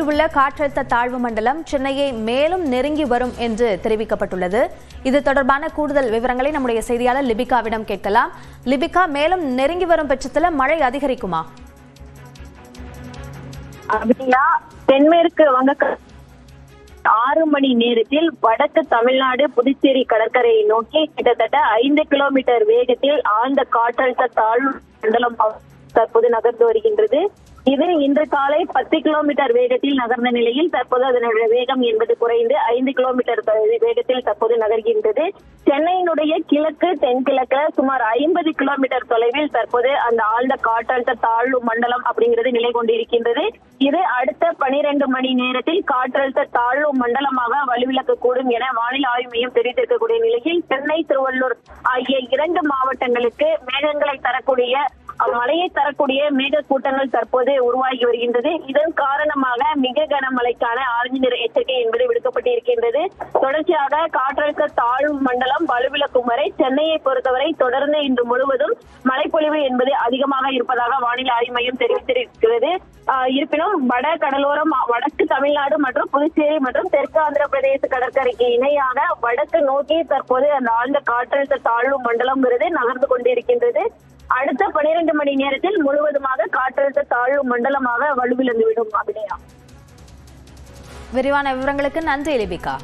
அருகில் உள்ள காற்றழுத்த தாழ்வு மண்டலம் சென்னையை மேலும் நெருங்கி வரும் என்று தெரிவிக்கப்பட்டுள்ளது. இது தொடர்பான கூடுதல் விவரங்களை நம்முடைய செய்தியாளர் லிபிகாவிடம் கேட்கலாம். லிபிகா, மேலும் நெருங்கி வரும் பட்சத்தில் மழை அதிகரிக்குமா? அப்படின்னா தென்மேற்கு வங்க 6 மணி நேரத்தில் வடக்கு தமிழ்நாடு புதுச்சேரி கடற்கரையை நோக்கி கிட்டத்தட்ட 5 கிலோமீட்டர் வேகத்தில் ஆழ்ந்த காற்றழுத்த தாழ்வு மண்டலம் தற்போது நகர்ந்து வருகின்றது. இது இன்று காலை 10 கிலோமீட்டர் வேகத்தில் நகர்ந்த நிலையில் தற்போது அதனுடைய வேகம் என்பது குறைந்து 5 கிலோமீட்டர் வேகத்தில் தற்போது நகர்கின்றது. சென்னையினுடைய கிழக்கு தென்கிழக்கு சுமார் 50 கிலோமீட்டர் தொலைவில் தற்போது அந்த ஆழ்ந்த காற்றழுத்த தாழ்வு மண்டலம் அப்படிங்கிறது நிலை கொண்டிருக்கின்றது. இது அடுத்த 12 மணி நேரத்தில் காற்றழுத்த தாழ்வு மண்டலமாக வலுவிழக்கக்கூடும் என வானிலை ஆய்வு மையம் தெரிவித்திருக்கக்கூடிய நிலையில் சென்னை, திருவள்ளூர் ஆகிய 2 மாவட்டங்களுக்கு மேகங்களை தரக்கூடிய மழையை தரக்கூடிய மேக கூட்டங்கள் தற்போது உருவாகி வருகின்றது. இதன் காரணமாக மிக கனமழைக்கான ஆரஞ்சு நிற எச்சரிக்கை என்பது விடுக்கப்பட்டிருக்கின்றது. தொடர்ச்சியாக காற்றழுத்த தாழ்வு மண்டலம் வலுவிழக்கும் வரை சென்னையை பொறுத்தவரை தொடர்ந்து இன்று முழுவதும் மழைப்பொழிவு என்பது அதிகமாக இருப்பதாக வானிலை ஆய்வு மையம் தெரிவித்திருக்கிறது. இருப்பினும் வட கடலோரம் வடக்கு தமிழ்நாடு மற்றும் புதுச்சேரி மற்றும் தெற்கு ஆந்திர பிரதேச கடற்கரைக்கு இணையாக வடக்கு நோக்கி தற்போது அந்த ஆழ்ந்த காற்றழுத்த தாழ்வு மண்டலம் நகர்ந்து கொண்டிருக்கின்றது. அடுத்த 12 மணி நேரத்தில் முழுவதுமாக காற்றழுத்த தாழ்வு மண்டலமாக வலுவிழந்துவிடும். அப்படியா? விரிவான விவரங்களுக்கு நன்றி லிபிகா.